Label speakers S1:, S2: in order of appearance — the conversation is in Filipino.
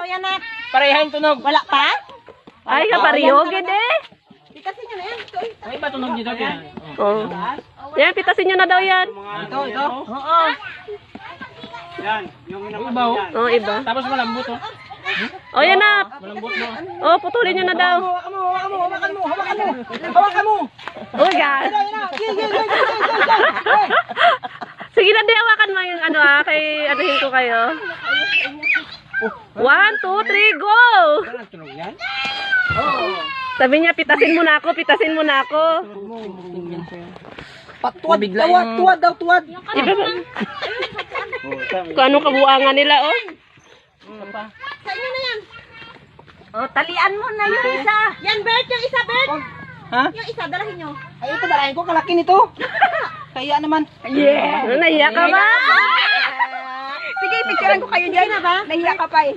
S1: yan na.
S2: Parehain tunog.
S1: Wala pa?
S3: Ay, kapariyogin eh.
S1: Pitasin nyo na yan.
S2: May iba tunog dito kaya.
S3: Oh. Yan, pitasin nyo na daw yan.
S2: Ito.
S1: Oo.
S4: Yan, yung
S2: Iba.
S3: Oh, iba.
S2: Tapos malambot oh.
S3: Oh, yan na.
S2: Malambot mo.
S3: Oh, putulin nyo na daw.
S2: Hawakan mo.
S3: Oh, God. Sige na, di hawakan mo yung ano kay anuhin ko kayo. 1, 2, 3, go!
S2: Tunog yan?
S3: Sabi niya, pitasin mo na ako, pitasin mo na ako.
S2: Patuwad. Tuwad daw, tuwad.
S3: Iba ba? Kung anong kabuangan nila, oh.
S1: Sa inyo na yan. Oh, talian mo na yung isa. Yan, Bert. Yung isa, Bert.
S2: Ha?
S1: Yung isa, dalahin nyo.
S2: Ay, ito dalayan ko. Kalaki nito. Kaya naman.
S3: Yeah! Nahiya ka ba?
S1: Sige, picturean ko kayo dyan. Nahiya ka pa eh.